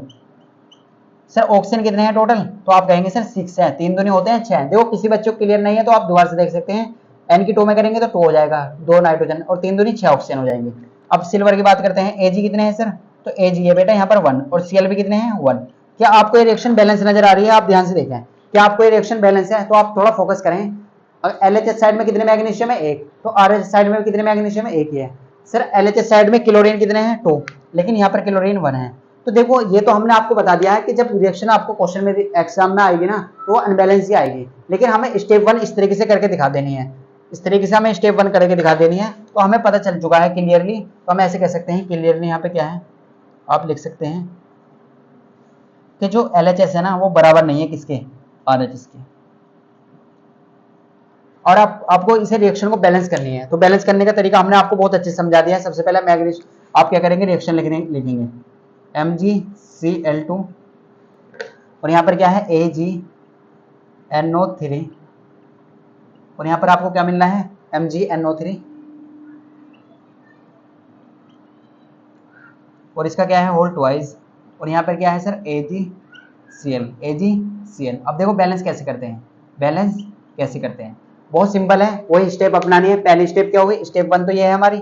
S1: सर ऑक्सीजन कितने हैं टोटल, तो आप कहेंगे सर 6 है। 3 दूनी होते हैं 6। देखो किसी बच्चे को क्लियर नहीं है तो आप दोबारा से देख सकते हैं। N की 2 में करेंगे तो 2 हो जाएगा, 2 नाइट्रोजन और 3 दूनी 6 ऑक्सीजन हो जाएंगे। अब सिल्वर की बात करते हैं। Ag कितने हैं सर, तो Ag है बेटा यहाँ पर 1 और Cl भी कितने हैं? 1। क्या आपको ये रिएक्शन बैलेंस नजर आ रही है? आप ध्यान से देखें, क्या आपको ये रिएक्शन बैलेंस है? तो आप थोड़ा फोकस करें। LHS साइड में कितने मैग्नीशियम है? 1। तो RHS साइड में कितने मैग्नीशियम है? 1 ही है। सर LHS साइड में क्लोरीन कितने हैं? 2, लेकिन यहाँ पर क्लोरीन 1 है। तो देखो ये तो हमने आपको बता दिया है कि जब रिएक्शन आपको क्वेश्चन में एग्जाम में आएगी ना, तो वो अनबैलेंस ही आएगी। लेकिन हमें स्टेप 1 इस तरीके से करके दिखा देनी है, इस तरीके से हमें स्टेप 1 करके दिखा देनी है। तो हमें पता चल चुका है क्लियरली। तो हम ऐसे कह सकते हैं क्लियरली, यहाँ पे क्या है आप लिख सकते हैं कि जो LHS है ना वो बराबर नहीं है किसके? RHS के। और आपको इसे रिएक्शन को बैलेंस करनी है। तो बैलेंस करने का तरीका हमने आपको बहुत अच्छे से समझा दिया है। सबसे पहले मैग्नीशियम आप क्या करेंगे, रिएक्शन लिखेंगे MgCl2 और यहाँ पर क्या है AgNO3 और यहाँ पर आपको क्या मिलना है? MgNO3 और इसका क्या है? Whole twice. और यहाँ पर क्या है सर? AgCl। अब देखो बैलेंस कैसे करते हैं, बैलेंस कैसे करते हैं, बहुत सिंपल है। वही स्टेप अपनानी है। पहली स्टेप क्या होगी? स्टेप 1 तो ये है हमारी,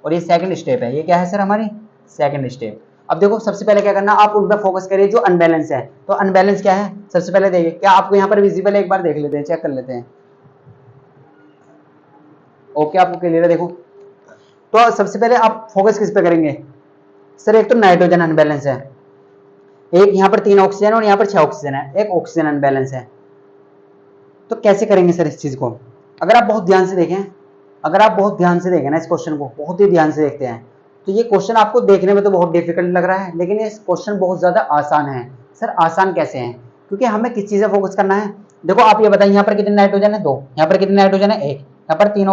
S1: और ये सेकंड स्टेप है। ये क्या है सर? हमारी सेकंड स्टेप। अब देखो सबसे पहले क्या करना, आप उन पर फोकस करिए जो अनबैलेंस है। तो अनबैलेंस क्या है सबसे पहले देखिए, क्या आपको यहाँ पर विजिबल है? एक बार देख लेते हैं, चेक कर लेते हैं। ओके आपको क्लियर है। देखो तो सबसे पहले आप फोकस किस पे करेंगे सर? एक तो नाइट्रोजन अनबैलेंस है, एक यहाँ पर 3 ऑक्सीजन और यहाँ पर 6 ऑक्सीजन है, एक ऑक्सीजन अनबैलेंस है। तो कैसे करेंगे सर इस चीज को? अगर आप बहुत ध्यान से देखें, अगर आप बहुत ध्यान से देखें ना इस क्वेश्चन को, बहुत ही ध्यान से देखते हैं, तो ये क्वेश्चन आपको देखने में तो बहुत डिफिकल्ट लग रहा है, लेकिन ये क्वेश्चन बहुत ज्यादा आसान है। सर आसान कैसे है? क्योंकि हमें किस चीज पे फोकस करना है। देखो आप ये बताइए, यहाँ पर कितने नाइट्रोजन है? 2। यहाँ पर कितने नाइट्रोजन है? 1। यहाँ पर 6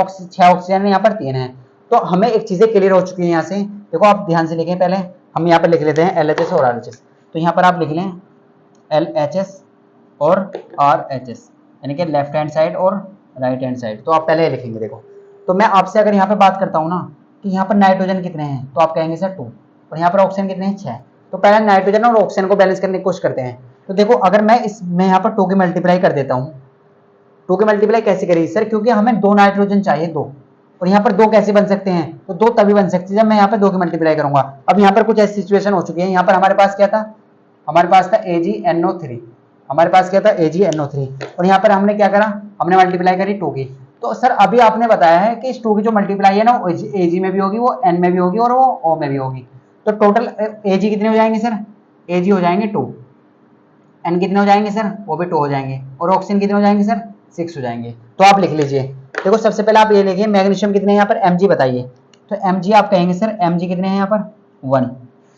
S1: ऑक्सीजन है, यहाँ पर 3 है। तो हमें एक चीजें क्लियर हो चुकी है यहाँ से। देखो आप ध्यान से लिखें, पहले हम यहाँ पर लिख लेते हैं LHS और RHS। तो यहाँ पर आप लिख लें LHS और RHS, यानी कि लेफ्ट हैंड साइड और राइट हैंड साइड। तो आप पहले लिखेंगे। देखो तो मैं आपसे अगर यहाँ पे बात करता हूँ ना कि यहाँ पर नाइट्रोजन कितने हैं, तो आप कहेंगे सर 2 और यहाँ पर ऑक्सीजन कितने हैं? 6। तो पहले नाइट्रोजन और ऑक्सीजन को बैलेंस करने की कोशिश करते हैं। तो देखो अगर मैं यहाँ पर 2 की मल्टीप्लाई कर देता हूँ। 2 की मल्टीप्लाई कैसे करिए सर? क्योंकि हमें 2 नाइट्रोजन चाहिए, 2 और यहाँ पर 2 कैसे बन सकते हैं, तो 2 तभी बन सकते हैं जब मैं यहाँ पर 2 की मल्टीप्लाई करूंगा। अब यहाँ पर कुछ ऐसी सिचुएशन हो चुकी है, यहाँ पर हमारे पास क्या था, हमारे पास था AgNO3, हमारे पास क्या था AgNO3, और यहाँ पर हमने क्या करा, हमने मल्टीप्लाई करी 2 की। तो सर अभी आपने बताया है कि इस 2 की जो मल्टीप्लाई है ना वो Ag में भी होगी, वो N में भी होगी और वो O में भी होगी। तो टोटल Ag कितने हो जाएंगे सर, Ag हो जाएंगे 2, N कितने हो जाएंगे सर, वो भी 2 हो जाएंगे, और ऑक्सीजन कितने हो जाएंगे सर, 6 हो जाएंगे। तो आप लिख लीजिए, देखो सबसे पहले आप ये लिखिए मैग्नीशियम कितने हैं यहाँ पर, Mg बताइए। तो Mg आप कहेंगे सर Mg कितने हैं यहाँ पर 1।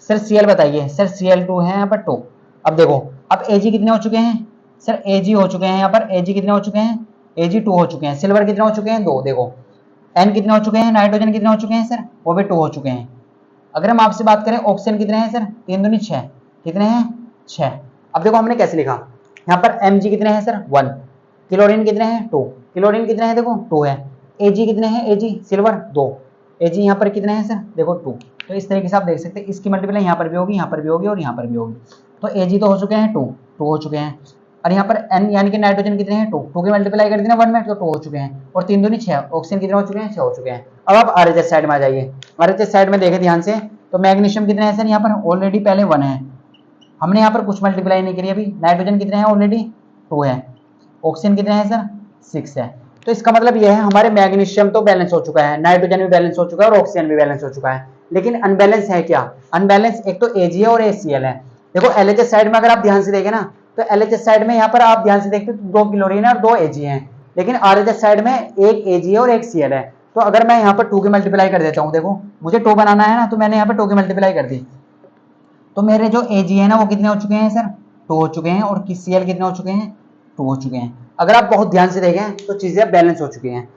S1: सर Cl बताइए, सर Cl2 है यहाँ पर 2। अब देखो अब Ag कितने हो चुके हैं सर, Ag हो चुके हैं यहाँ पर, Ag कितने हो चुके हैं, Ag 2 हो चुके हैं। सिल्वर कितने हो चुके हैं 2, देखो N कितने हो चुके हैं, नाइट्रोजन कितने हो चुके हैं सर, वो भी 2 हो चुके हैं। अगर हम आपसे बात करें ऑक्सीजन कितने हैं सर, 3 दूनी 6, कितने हैं 6। अब देखो हमने कैसे लिखा, यहाँ पर Mg कितने हैं सर 1, क्लोरीन कितने हैं 2, क्लोरीन कितने हैं देखो 2 है, Ag कितने हैं, Ag सिल्वर 2, Ag यहाँ पर कितने हैं सर देखो 2। तो इस तरीके से आप देख सकते हैं इसकी मल्टीप्लाई यहाँ पर भी होगी, यहाँ पर भी होगी और यहाँ पर भी होगी। तो Ag तो हो चुके हैं 2 हो चुके हैं, और यहाँ पर N यानी कि नाइट्रोजन कितने हैं 2 की मल्टीप्लाई कर दी ना 1 में, तो 2 हो चुके हैं, और 3 दूनी 6, ऑक्सीजन कितने हो चुके हैं 6 हो चुके हैं। अब आप RHS साइड में आ जाइए, RHS साइड में देखें ध्यान से, तो मैग्नीशियम कितने हैं सर, यहाँ पर ऑलरेडी पहले 1 है, हमने यहाँ पर कुछ मल्टीप्लाई नहीं करी अभी। नाइट्रोजन कितने हैं ऑलरेडी 2 है, ऑक्सीजन कितने हैं सर 6 है। तो इसका मतलब यह है हमारे मैग्नीशियम तो बैलेंस हो चुका है, नाइट्रोजन भी बैलेंस हो चुका है और ऑक्सीजन भी बैलेंस हो चुका है, लेकिन अनबैलेंस है क्या, अनबैलेंस एक तो Ag है और HCl है। देखो LHS साइड में अगर आप ध्यान से देखें ना, तो LHS साइड में यहाँ पर आप ध्यान से देखते हो 2 क्लोरीन है और 2 Ag हैं, लेकिन RHS साइड में एक Ag है और एक Cl है। तो अगर मैं यहाँ पर 2 की मल्टीप्लाई कर देता हूँ, देखो मुझे 2 बनाना है ना, तो मैंने यहाँ पर 2 की मल्टीप्लाई कर दी, तो मेरे जो Ag है ना वो कितने हो चुके हैं सर 2 हो चुके हैं, और Cl कितने हो चुके हैं 2 हो चुके हैं। अगर आप बहुत ध्यान से देखें तो चीजें बैलेंस हो चुकी हैं,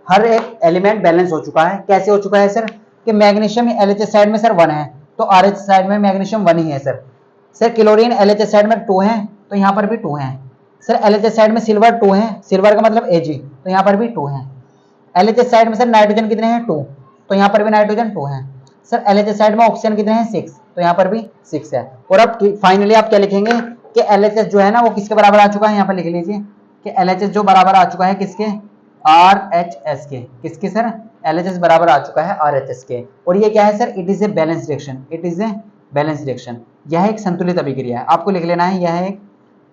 S1: हर एक एलिमेंट बैलेंस हो चुका है। कैसे हो चुका है सर, कि मैग्नीशियम LHS साइड में सर 1 है, तो RH साइड में मैग्नीशियम 1 ही है sir. Sir chlorine LHS side में 2 है, तो यहाँ पर भी 2 है। सर LHS साइड में सिल्वर 2 है, सिल्वर का मतलब Ag, तो यहाँ पर भी 2 है। LHS साइड में सर नाइट्रोजन कितने हैं 2, तो यहाँ पर भी नाइट्रोजन 2 है। सर LHS साइड में ऑक्सीजन कितने हैं 6, तो यहाँ पर भी 6 है। और अब फाइनली आप क्या लिखेंगे कि LHS जो है ना वो किसके बराबर आ चुका है, यहाँ पर लिख लीजिए कि LHS जो बराबर आ चुका है किसके, RHS के, किसके सर, LHS बराबर आ चुका है RHS के। और ये क्या है sir, it is a balance reaction, it is a balance reaction, यह एक संतुलित अभिक्रिया है। आपको लिख लेना है, यह एक,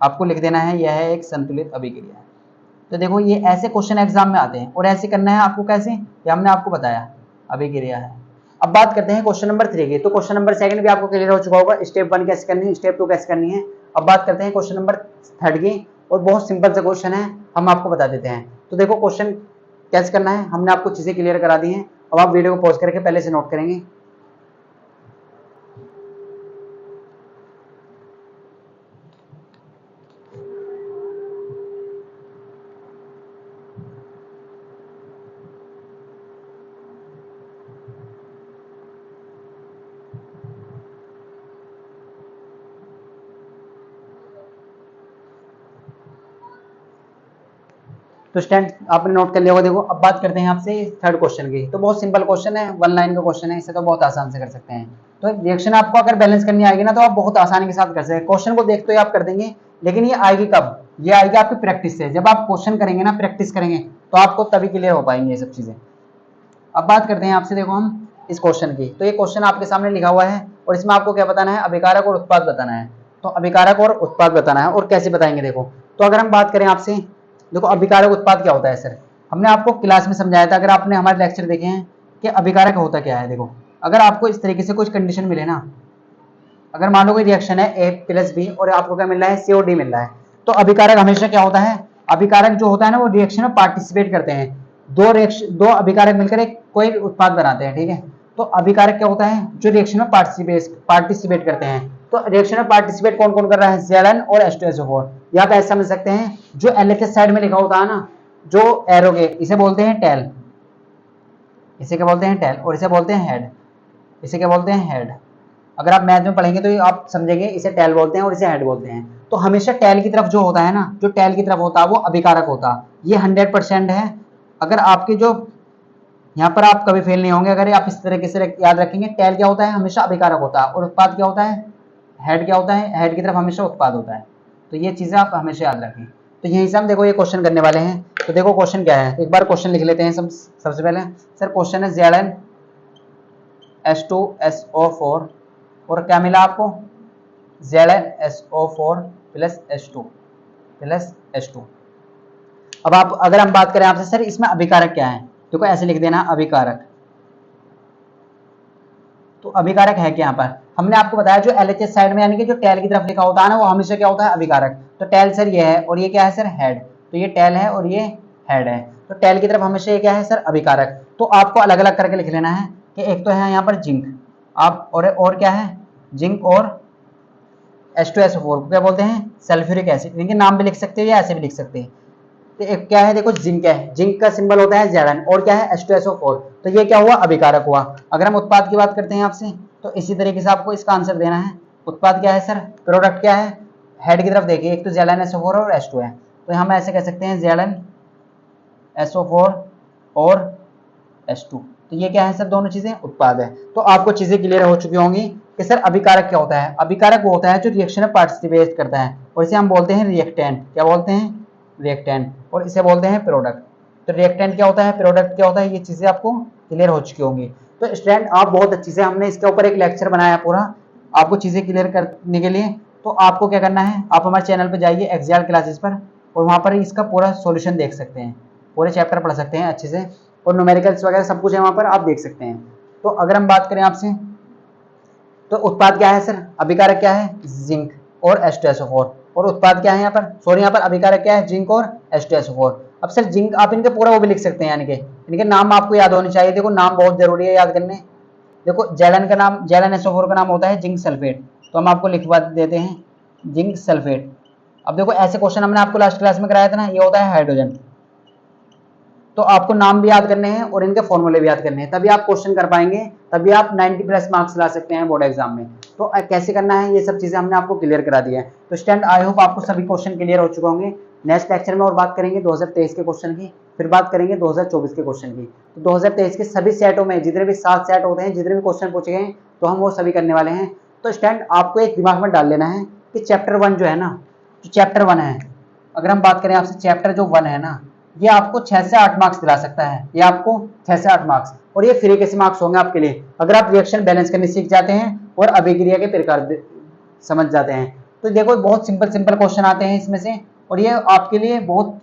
S1: आपको लिख देना है यह एक संतुलित अभिक्रिया है। तो देखो ये ऐसे क्वेश्चन एग्जाम में आते हैं, और ऐसे करना है आपको कैसे, ये हमने आपको बताया अभिक्रिया है। अब बात करते हैं क्वेश्चन नंबर 3 की। तो क्वेश्चन नंबर 2 भी आपको क्लियर हो चुका होगा, स्टेप 1 कैसे करनी है, स्टेप 2 कैसे करनी है। अब बात करते हैं क्वेश्चन नंबर 3 की, और बहुत सिंपल सा क्वेश्चन है, हम आपको बता देते हैं। तो देखो क्वेश्चन कैसे करना है, हमने आपको चीजें क्लियर करा दी हैं। अब आप वीडियो को पॉज करके पहले से नोट करेंगे। तो स्टैंड आपने नोट कर लिया होगा। देखो अब बात करते हैं आपसे 3rd क्वेश्चन की। तो बहुत सिंपल क्वेश्चन है, 1 लाइन का क्वेश्चन है, इसे तो बहुत आसान से कर सकते हैं। तो रिएक्शन आपको अगर बैलेंस करनी आएगी ना, तो आप बहुत आसानी के साथ कर सकते हैं। क्वेश्चन को देखते ही आप कर देंगे, लेकिन ये आएगी कब, ये आएगी आपकी प्रैक्टिस से। जब आप क्वेश्चन करेंगे ना, प्रैक्टिस करेंगे, तो आपको तभी क्लियर हो पाएंगे ये सब चीजें। अब बात करते हैं आपसे, देखो हम इस क्वेश्चन की। तो ये क्वेश्चन आपके सामने लिखा हुआ है, और इसमें आपको क्या बताना है, अभिकारक और उत्पाद बताना है। तो अभिकारक और उत्पाद बताना है, और कैसे बताएंगे देखो। तो अगर हम बात करें आपसे, देखो अभिकारक उत्पाद क्या होता है सर, हमने आपको क्लास में समझाया था। अगर आपने हमारे लेक्चर देखे हैं कि अभिकारक होता क्या है, देखो अगर आपको इस तरीके से कुछ कंडीशन मिले ना, अगर मान लो कोई रिएक्शन है A+B और आपको क्या मिल रहा है, CO D मिल रहा है, तो अभिकारक हमेशा क्या होता है, अभिकारक जो होता है ना वो रिएक्शन में पार्टिसिपेट करते हैं। दो अभिकारक मिलकर एक कोई उत्पाद बनाते हैं, ठीक है। तो अभिकारक क्या होता है, जो रिएक्शन में पार्टिसिपेट करते हैं। तो रिएक्शन में पार्टिसिपेट कौन कौन कर रहा है, Zn और H2SO4। यहाँ पे ऐसा समझ सकते हैं, जो LHS साइड में लिखा होता है ना, जो एरो के, इसे बोलते हैं टेल, इसे क्या बोलते हैं टेल, और इसे बोलते हैं हेड, इसे क्या बोलते हैं हेड। अगर आप मैथ में पढ़ेंगे तो आप समझेंगे इसे टेल बोलते हैं और इसे हेड बोलते हैं। तो हमेशा टेल की तरफ जो होता है ना, जो टेल की तरफ होता है वो अभिकारक होता है, ये 100% है। अगर आपके जो यहाँ पर आप कभी फेल नहीं होंगे अगर आप इस तरीके से याद रखेंगे। टेल क्या होता है, हमेशा अभिकारक होता है, और उत्पाद क्या होता है, हेड क्या होता है, हेड की तरफ हमेशा उत्पाद होता है। तो ये चीजें आप हमेशा याद रखें। तो यहीं से हम देखो ये क्वेश्चन करने वाले हैं। तो देखो क्वेश्चन क्या है, एक बार क्वेश्चन लिख लेते हैं सबसे पहले। सर क्वेश्चन है ZnH2SO4 और क्या मिला आपको, ZnSO4 प्लस H2। अब आप अगर हम बात करें आपसे, सर इसमें अभिकारक क्या है, देखो ऐसे लिख देना अभिकारक। तो अभिकारक है क्या, यहाँ पर हमने आपको बताया जो LHS साइड में यानी कि जो टेल की तरफ लिखा होता है ना, वो हमेशा क्या होता है, अभिकारक। तो टेल सर ये है और ये क्या है सर, हेड। तो ये टेल है और ये हेड है। तो टेल की तरफ हमेशा ये क्या है सर, अभिकारक। तो आपको अलग अलग करके लिख लेना है कि एक तो है यहाँ पर जिंक, आप और क्या है, जिंक और H2SO4 क्या बोलते हैं, सल्फ्यूरिक एसिड। इनके नाम भी लिख सकते हो या ऐसे भी लिख सकते हैं। तो एक क्या है, देखो जिंक है, जिंक का सिंबल होता है Zn और क्या है H2SO4। तो ये क्या हुआ, अभिकारक हुआ। अगर हम उत्पाद की बात करते हैं आपसे, तो इसी तरीके से आपको इसका आंसर देना है। उत्पाद क्या है सर, प्रोडक्ट क्या है, हेड की तरफ देखिए, एक तो ZnSO4 और H2 है। तो हम ऐसे कह सकते हैं ZnSO4 और H2। तो ये क्या है सर, दोनों चीजें उत्पाद है। तो आपको चीजें क्लियर हो चुकी होंगी कि सर अभिकारक क्या होता है। अभिकारक वो होता है जो रिएक्शन में पार्टिसिपेट करता है और इसे हम बोलते हैं रिएक्टेंट। क्या बोलते हैं, रिएक्टेंट। और इसे बोलते हैं प्रोडक्ट। तो रिएक्टेंट क्या होता है, प्रोडक्ट क्या होता है, ये चीजें आपको क्लियर हो चुकी होंगी। तो स्टूडेंट आप बहुत अच्छी से, हमने इसके ऊपर एक लेक्चर बनाया पूरा आपको चीजें क्लियर करने के लिए। तो आपको क्या करना है, आप हमारे चैनल पर जाइए एक्सएल क्लासेस पर और वहां पर इसका पूरा सॉल्यूशन देख सकते हैं, पूरे चैप्टर पढ़ सकते हैं अच्छे से, और न्यूमेरिकल्स वगैरह सब कुछ है वहां पर, आप देख सकते हैं। तो अगर हम बात करें आपसे, तो उत्पाद क्या है सर, अभिकारक क्या है, जिंक और H2SO4। और उत्पाद क्या है यहाँ पर, सॉरी यहाँ पर अभिकारक क्या है, जिंक और H2SO4। अब सर जिंक आप इनके पूरा वो भी लिख सकते हैं, यानी कि इनके नाम आपको याद होने चाहिए। देखो नाम बहुत जरूरी है याद करने। देखो जैलन का नाम, ZnSO4 का नाम होता है जिंक सल्फेट। तो हम आपको लिखवा देते हैं जिंक सल्फेट। अब देखो ऐसे क्वेश्चन हमने आपको लास्ट क्लास में कराया था ना, ये होता है हाइड्रोजन। तो आपको नाम भी याद करने हैं और इनके फॉर्मूले भी याद करने हैं, तभी आप क्वेश्चन कर पाएंगे, तभी आप 90 प्लस मार्क्स ला सकते हैं बोर्ड एग्जाम में। तो कैसे करना है, ये सब चीजें हमने आपको क्लियर करा दिया है। तो स्टूडेंट आई होप आपको सभी क्वेश्चन क्लियर हो चुके होंगे। नेक्स्ट लेक्चर में और बात करेंगे 2023 के क्वेश्चन की, फिर बात करेंगे 2024 के क्वेश्चन की। तो 2023 के सभी सेटों में जितने भी 7 सेट होते हैं, जितने भी क्वेश्चन पूछे गए, तो हम वो सभी करने वाले हैं। तो स्टूडेंट आपको एक दिमाग में डाल लेना है कि चैप्टर 1 जो है ना, जो चैप्टर 1 है, अगर हम बात करें आपसे चैप्टर जो 1 है ना, ये आपको 6 से 8 मार्क्स दिला सकता है। ये आपको 6 से 8 मार्क्स, और ये फ्री के मार्क्स होंगे आपके लिए अगर आप रिएक्शन बैलेंस करने सीख जाते हैं और अभिक्रिया के प्रकार समझ जाते हैं। तो देखो बहुत सिंपल सिंपल क्वेश्चन आते हैं इसमें से, और ये आपके लिए बहुत,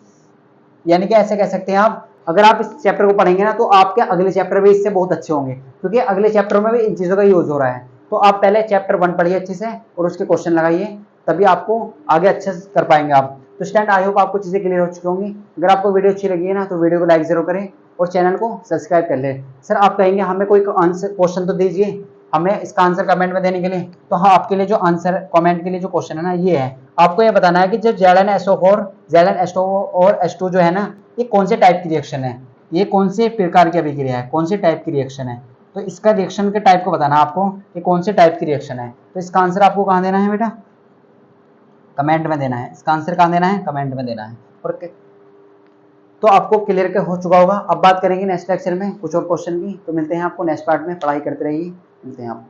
S1: यानी कि ऐसे कह सकते हैं आप, अगर आप इस चैप्टर को पढ़ेंगे ना, तो आपके अगले चैप्टर भी इससे बहुत अच्छे होंगे, क्योंकि अगले चैप्टर में भी इन चीजों का यूज हो रहा है। तो आप पहले चैप्टर 1 पढ़िए अच्छे से और उसके क्वेश्चन लगाइए, तभी आपको आगे अच्छे से कर पाएंगे आप। तो स्टूडेंट आई होप आपको चीजें क्लियर हो चुकी होंगी। अगर आपको वीडियो अच्छी लगी है ना, तो वीडियो को लाइक जरूर करें और चैनल को सब्सक्राइब कर लें। सर आप कहेंगे हमें कोई आंसर क्वेश्चन तो दीजिए, हमें इसका आंसर कमेंट में देने के लिए। तो हाँ, आपके लिए जो आंसर कमेंट के लिए जो क्वेश्चन है ना, ये है, आपको ये बताना है कि जो ZnSO4, ZnH2 और H2 जो है ना, ये कौन से टाइप की रिएक्शन है, ये कौन से प्रकार की अभिक्रिया है, कौन से टाइप की रिएक्शन है। तो इसका रिएक्शन के टाइप को बताना है आपको कि कौन से टाइप की रिएक्शन है। तो इसका आंसर आपको कहाँ देना है बेटा, कमेंट में देना है। इसका आंसर कहाँ देना है, कमेंट में देना है। और तो आपको क्लियर हो चुका होगा। अब बात करेंगे नेक्स्ट लेक्चर में कुछ और क्वेश्चन की। तो मिलते हैं आपको नेक्स्ट पार्ट में, पढ़ाई करते रहिए, मिलते हैं आप।